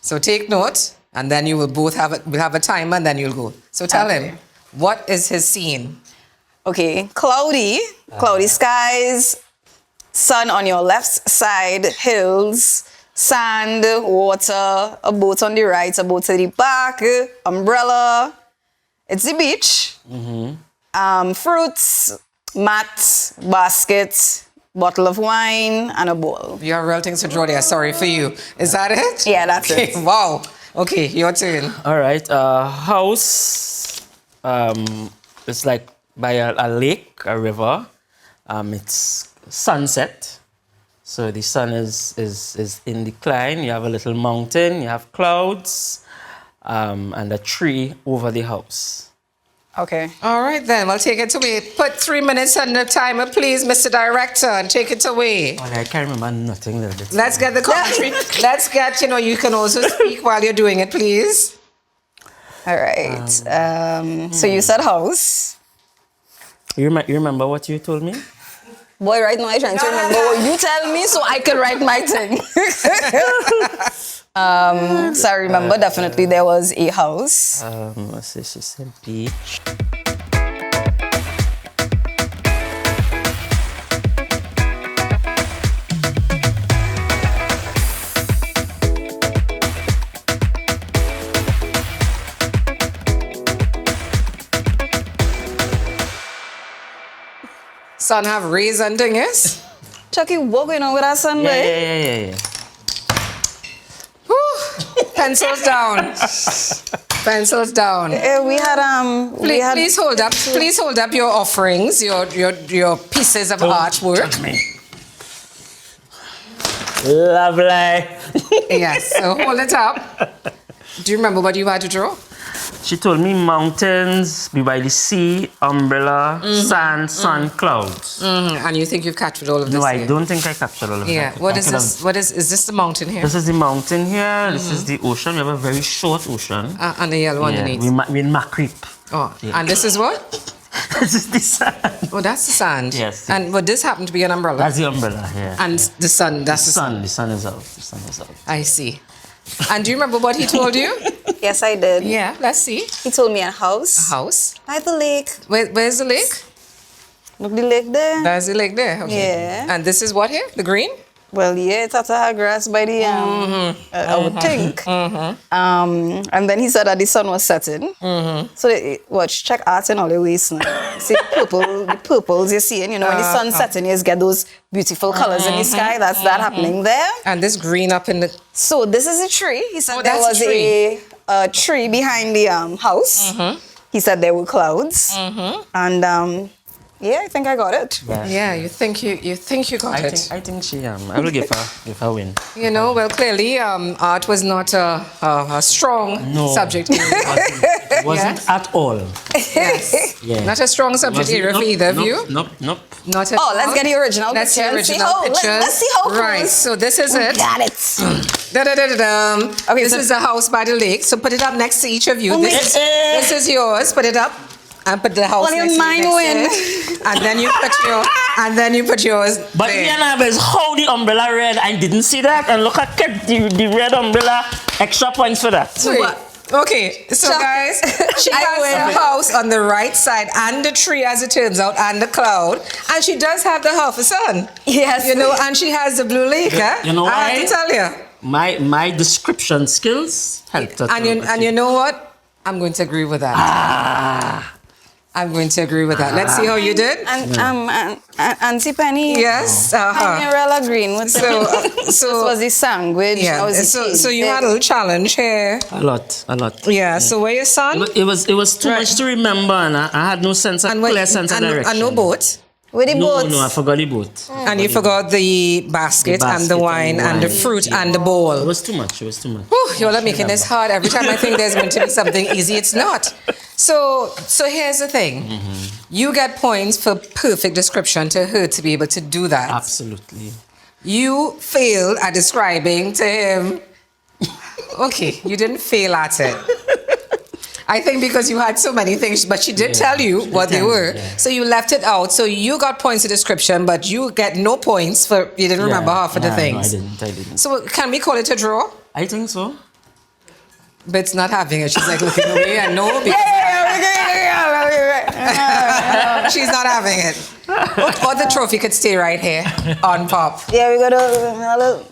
S1: So take note, and then you will both have a timer, and then you'll go. So tell him, what is his scene?
S3: Okay. Cloudy skies, sun on your left side, hills, sand, water, a boat on the right, a boat to the back, umbrella. It's the beach. Fruits, mat, basket, bottle of wine, and a bowl.
S1: Your real things to draw there. Sorry for you. Is that it?
S3: Yeah, that's
S1: Okay.
S3: it.
S1: Wow. Okay, your turn.
S2: All right. House. It's like by a lake, a river. It's sunset. So the sun is in decline. You have a little mountain. You have clouds, and a tree over the house.
S3: Okay.
S1: All right, then. We'll take it away. Put 3 minutes on the timer, please, Mr. Director, and take it away.
S2: Oh, I can't remember nothing.
S1: Let's get the commentary. Let's get, you can also speak while you're doing it, please.
S3: All right. So you said house.
S2: You remember what you told me?
S3: Boy, right now I'm trying to remember what you tell me so I can write my thing. So I remember definitely there was a house.
S2: Let's see, she said beach.
S1: Son have raised and dingus.
S3: Chucky, what going on with that son, boy?
S2: Yeah.
S1: Pencils down. Pencils down.
S3: We had
S1: Please hold up. Please hold up your offerings, your pieces of artwork.
S2: Lovely.
S1: Yes. So hold it up. Do you remember what you had to draw?
S2: She told me mountains, be by the sea, umbrella, sand, sun, clouds.
S1: And you think you've captured all of this?
S2: No, I
S1: here?
S2: don't think I captured all of
S1: Yeah.
S2: that.
S1: What is this? Is this the mountain here?
S2: This is the mountain here. This is the ocean. We have a very short ocean.
S1: And the yellow underneath.
S2: We're in Macreep.
S1: Oh,
S2: Yeah.
S1: and this is what?
S2: This is the sand.
S1: Oh, that's the sand.
S2: Yes.
S1: And would this happen to be an umbrella?
S2: That's the umbrella here.
S1: And the sun. That's
S2: the sun. The sun is out. The sun is out.
S1: I see. And do you remember what he told you?
S3: Yes, I did.
S1: Yeah, let's see.
S3: He told me a house.
S1: A house.
S3: By the lake.
S1: Where's the lake?
S3: Look the lake there.
S1: There's the lake there. Okay.
S3: Yeah.
S1: And this is what here? The green?
S3: Well, yeah, Tata grass by the I would think. And then he said that the sun was setting. So watch, check art and all the ways now. See the purples you're seeing, you know, when the sun's setting, you just get those beautiful colors in the sky. That's that happening there.
S1: And this green up in the...
S3: So this is a tree. He said there
S1: that's
S3: was
S1: a
S3: a tree behind the house. He said there were clouds. And yeah, I think I got it.
S1: Yeah, you think you got it.
S2: I think she I will give her a win.
S1: You know, well, clearly, art was not a strong subject area.
S2: It wasn't at all.
S1: Yes.
S2: Yeah.
S1: Not a strong subject area for either of you.
S2: Nope.
S1: Not at all.
S3: Let's get the original
S1: Let's see
S3: picture.
S1: original pictures.
S3: Let's see how
S1: Right,
S3: close.
S1: so this is it.
S3: Got it.
S1: Da-da-da-da-dum.
S3: Okay,
S1: This
S3: so-
S1: is a house by the lake. So put it up next to each of you.
S3: Oh,
S1: This is yours. Put it up. And put the house
S3: Only
S1: next to
S3: mine
S1: you,
S3: win.
S1: next to it. And then you put yours
S2: But
S1: there.
S2: Ian is how the umbrella red. I didn't see that. And look at the red umbrella. Extra points for that.
S1: Wait. Okay, so
S3: Chuck.
S1: guys, she has the house on the right side and the tree, as it turns out, and the cloud, and she does have the half a sun.
S3: Yes.
S1: You know, and she has the blue lake.
S2: You know
S1: I have
S2: why?
S1: to tell you.
S2: My description skills helped her.
S1: And you know what? I'm going to agree with that. I'm going to agree with that. Let's see how you did.
S3: And Auntie Penny.
S1: Yes.
S3: Penny Green. What's this was the sandwich.
S1: Yeah.
S3: That was the
S1: So you
S3: cake.
S1: had a little challenge here.
S2: A lot.
S1: Yeah. So where your son?
S2: It was too much to remember, and I had no sense of clear sense of direction.
S1: And no boat.
S3: With the boats.
S2: No, I forgot the boat.
S1: And you forgot the basket, and the wine and the fruit and the bowl.
S2: It was too much.
S1: Whew, y'all are making this hard. Every time I think there's going to be something easy, it's not. So here's the thing. You get points for perfect description to her to be able to do that.
S2: Absolutely.
S1: You failed at describing to him. Okay, you didn't fail at it. I think because you had so many things, but she did tell you what they were. Yeah. So you left it out. So you got points of description, but you get no points for you didn't remember half of the things.
S2: No, I didn't.
S1: So can we call it a draw?
S2: I think so.
S1: But it's not having it. She's like looking away and no, because she's not having it. Or the trophy could stay right here on Pop.
S3: Yeah, we got to.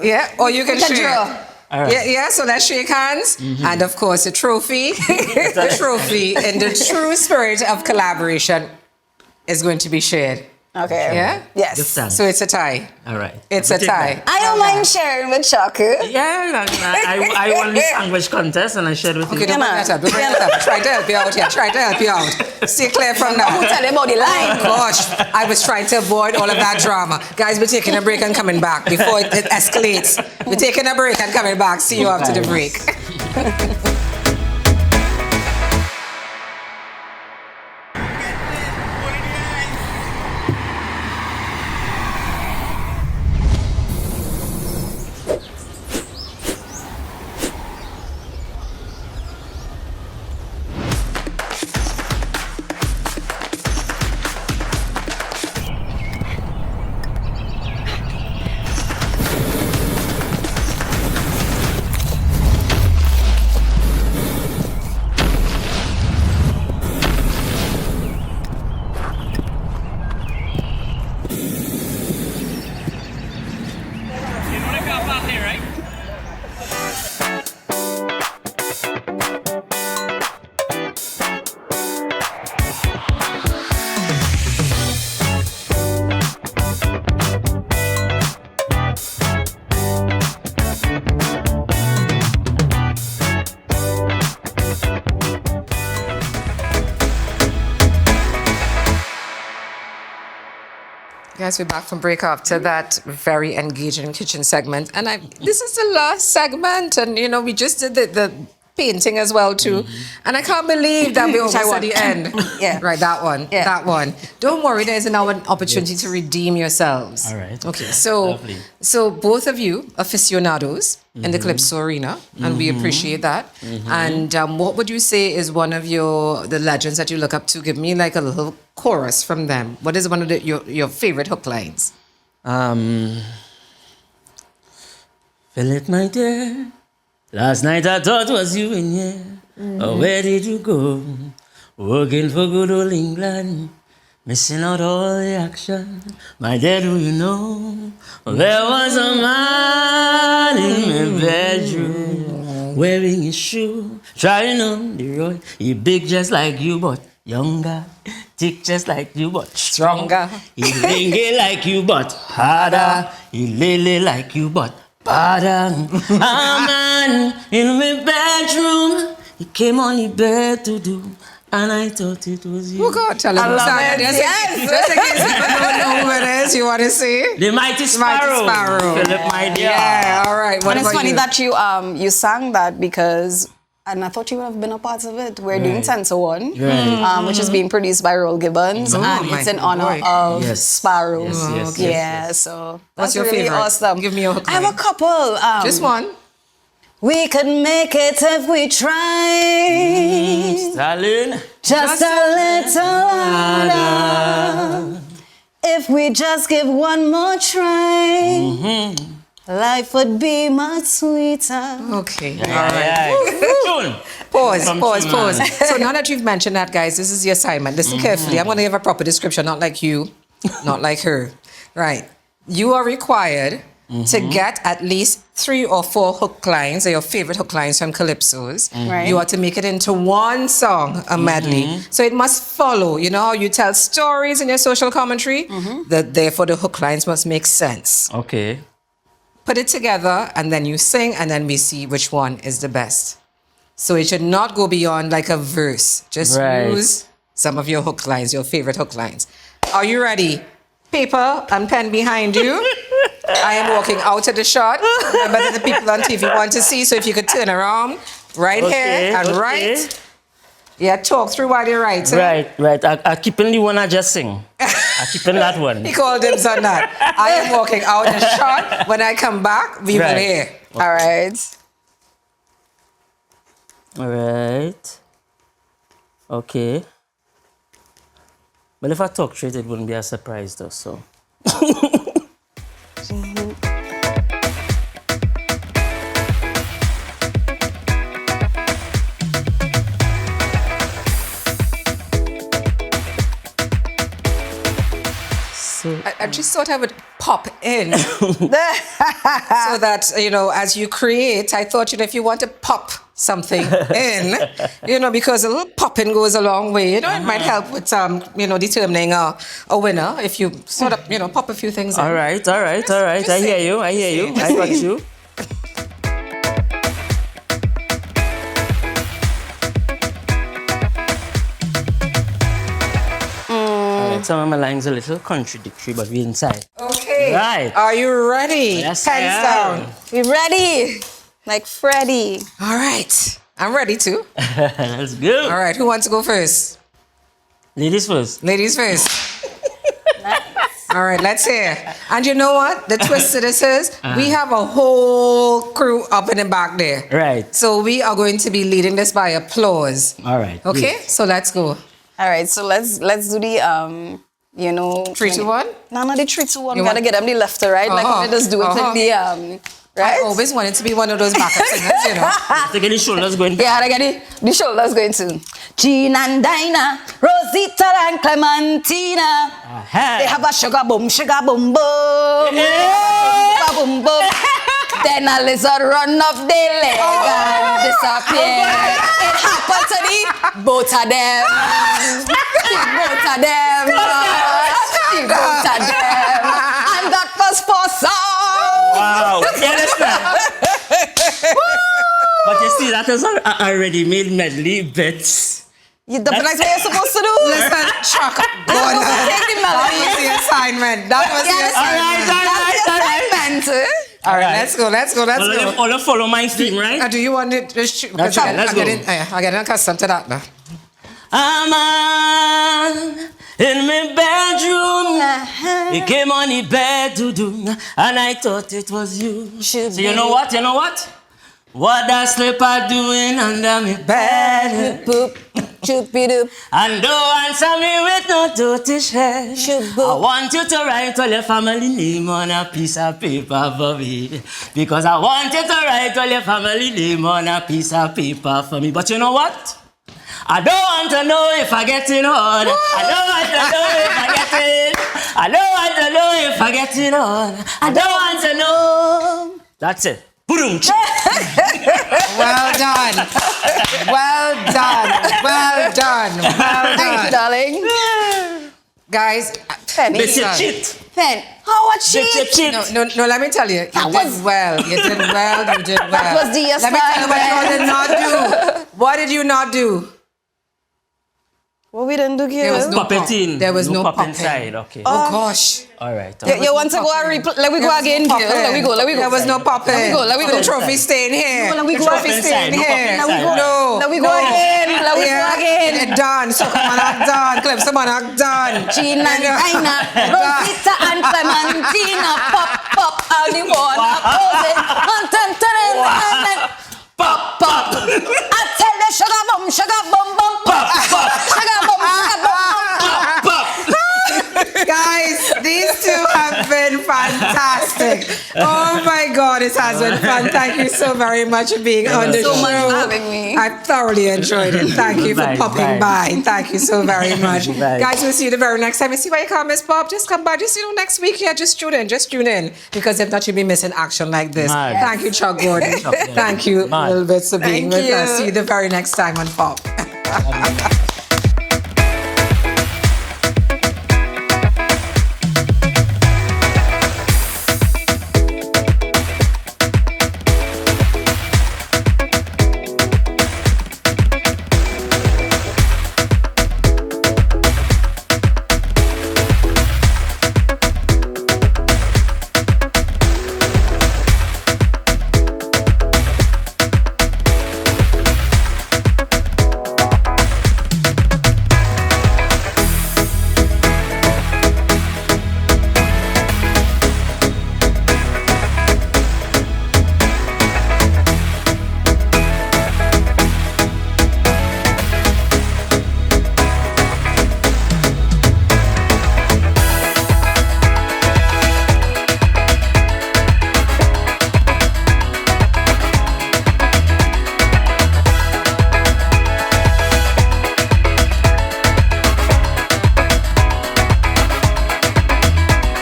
S1: Yeah, or you can share.
S3: Draw.
S1: Right. Yeah, so let's shake hands. And of course, a trophy. The trophy in the true spirit of collaboration is going to be shared.
S3: Okay.
S1: Yeah?
S3: Yes.
S1: So it's a tie.
S2: All right.
S1: It's a tie.
S3: I don't mind sharing with Chucky.
S2: Yeah, I won the sandwich contest and I shared with you.
S1: Okay, don't bring that up. Don't bring that up. Try to help you out here. Try to help you out. Stay clear from that.
S3: Who tell you about the line?
S1: Gosh, I was trying to avoid all of that drama. Guys, we're taking a break and coming back before it escalates. We're taking a break and coming back. See you after the break. Guys, we're back from break after that very engaging kitchen segment. And this is the last segment. And, you know, we just did the painting as well, too. And I can't believe that we're almost at the end.
S3: Yeah.
S1: Right, that one.
S3: Yeah.
S1: That one. Don't worry, there's now an opportunity to redeem yourselves.
S2: All right.
S1: Okay, so
S2: Lovely.
S1: so both of you aficionados in the Calypso arena, and we appreciate that. And what would you say is one of the legends that you look up to? Give me like a little chorus from them. What is one of your favorite hook lines?
S2: Fill it, my dear. Last night I thought was you in here. Oh, where did you go? Working for good old England. Missing out all the action. My dear, do you know? There was a man in my bedroom wearing his shoe, trying on the road. He big just like you, but younger. Thick just like you, but stronger. He lingy like you, but harder. He lily like you, but badder. A man in my bedroom. He came on the bed to do. And I thought it was you.
S1: Oh God, tell him. Yes. Just in case people don't know who it is, you want to say?
S2: The Mighty Sparrow. Philip, my dear.
S1: Yeah, all right. What
S3: And it's
S1: about
S3: funny
S1: you?
S3: that you sang that because, and I thought you would have been a part of it. We're doing 10 to 1, which is being produced by Roll Gibbons,
S1: Oh,
S3: and
S1: my
S3: it's in honor
S1: boy.
S3: of
S2: Yes.
S3: Sparrow.
S2: Yes.
S3: Yeah, so
S1: What's
S3: that's
S1: your
S3: really
S1: favorite?
S3: awesome.
S1: Give me your hook
S3: I have a
S1: line.
S3: couple.
S1: Just one.
S3: We could make it if we tried.
S2: Stalin.
S3: Just a little harder. If we just give one more try, life would be much sweeter.
S1: Okay. All right.
S2: Tune.
S1: Pause.
S2: Man.
S1: So now that you've mentioned that, guys, this is the assignment. Listen carefully. I'm going to give a proper description, not like you, not like her. Right. You are required to get at least 3 or 4 hook lines, or your favorite hook lines from Calypso's.
S3: Right.
S1: You are to make it into one song, a medley. So it must follow. You know how you tell stories in your social commentary? That therefore the hook lines must make sense.
S2: Okay.
S1: Put it together, and then you sing, and then we see which one is the best. So it should not go beyond like a verse. Just
S2: Right.
S1: use some of your hook lines, your favorite hook lines. Are you ready? Paper and pen behind you. I am walking out of the shot. Remember that the people on TV want to see, so if you could turn around, right here and right. Yeah, talk through while you're writing.
S2: Right. I keeping the one I just sing. I keeping that one.
S1: He called him on that. I am walking out the shot. When I come back, we will hear.
S3: All right.
S2: All right. Okay. But if I talk straight, it wouldn't be a surprise though, so.
S1: I just thought I would pop in so that, you know, as you create, I thought, you know, if you want to pop something in, you know, because a little popping goes a long way. You know, it might help with, you know, determining a winner if you sort of, you know, pop a few things in.
S2: All right. I hear you. I got you. Some of my lines are a little contradictory, but we're inside.
S1: Okay.
S2: Right.
S1: Are you ready?
S2: Yes,
S1: Pens
S2: I
S1: down.
S2: am.
S3: We ready? Like Freddy.
S1: All right. I'm ready to.
S2: Let's go.
S1: All right. Who wants to go first?
S2: Ladies first.
S1: Ladies first. All right, let's hear. And you know what? The twist to this is we have a whole crew up in the back there.
S2: Right.
S1: So we are going to be leading this by applause.
S2: All right.
S1: Okay?
S2: Yes.
S1: So let's go.
S3: All right, so let's do the you know,
S1: 3, 2, 1?
S3: No, not the 3, 2, 1.
S1: You
S3: We gotta
S1: want-
S3: get them the left to right, like
S1: Uh-huh.
S3: we just do it
S1: Uh-huh.
S3: in the
S1: I
S3: right.
S1: always wanted to be one of those backup singers, you know.
S2: To get the shoulders going.
S3: Yeah, I get the shoulders going to Jean and Dinah, Rosita and Clementina. They have a sugar boom, boom. Sugar boom, boom. Then a lizard run off their leg and disappear. It happened to the both of them. Both of them. Both of them. And that was for song.
S2: Wow. You understand? But you see, that is a ready-made medley bits.
S3: That's what you're supposed to do.
S1: Listen, Chuck, go on.
S3: Take the
S1: That
S3: melody.
S1: was the assignment. That was the assignment. All right, let's go.
S2: All follow my theme, right?
S1: Do you want it? Let's
S2: try, let's go.
S1: I'm getting accustomed to that now.
S2: A man in my bedroom. He came on the bed to do, and I thought it was you. So you know what? What that slipper doing under me bed?
S3: Boop, choopy-doop.
S2: And don't answer me with no dirty shit.
S3: Shoo-boop.
S2: I want you to write all your family name on a piece of paper for me. Because I want you to write all your family name on a piece of paper for me. But you know what? I don't want to know if I get it on. I don't want to know if I get it. I don't want to know if I get it on. I don't want to know. That's it. Boom.
S1: Well done. Well done. Well done. Well
S3: Thank you,
S1: done.
S3: darling.
S1: Guys,
S3: Penny.
S2: This is cheat.
S3: Pen. How a
S2: This is
S3: cheat?
S2: cheat.
S1: no, let me tell you. You did well. You did well. You did well.
S3: That was the
S1: Let me tell you what you all did not do. What did you not do?
S3: What we didn't do here?
S1: There was no
S2: Pop it
S1: pop.
S2: in.
S1: There was no
S2: pop
S1: pop
S2: inside. Okay.
S1: Oh gosh.
S2: All right.
S3: You want to go and replay? Let me go again, girl. Let me go. Let me go.
S1: There was no popping.
S3: Let me go, let me
S1: The
S3: go.
S1: trophy staying here.
S3: No, let me
S1: The
S3: go.
S1: trophy
S2: Pop
S1: staying
S2: inside, no
S1: here.
S2: pop inside.
S1: No.
S3: Let me go again. Let me go again.
S1: It done. So come on, I'm done. Calypso, man, I'm done.
S3: Gina, Nina, Rosita, and Clementina, pop, all the water posing.
S2: Pop, pop.
S3: I tell the sugar bum, pop,
S2: Pop.
S3: sugar bum,
S2: Pop.
S1: Guys, these two have been fantastic. Oh my God, it has been fun. Thank you so very much for being on the
S3: so
S1: show.
S3: much for having me.
S1: I thoroughly enjoyed it. Thank you for
S2: Bye,
S1: popping by. Thank you so very much.
S2: Bye.
S1: Guys, we'll see you the very next time. You see why you come, Miss Pop? Just come by. Just, next week here. Just tune in. Because if not, you'll be missing action like this.
S2: Mad.
S1: Thank you, Chuck Gordon. Thank you,
S2: Mad.
S1: Little Bits, for being
S3: Thank
S1: with us.
S3: you.
S1: See you the very next time on Pop.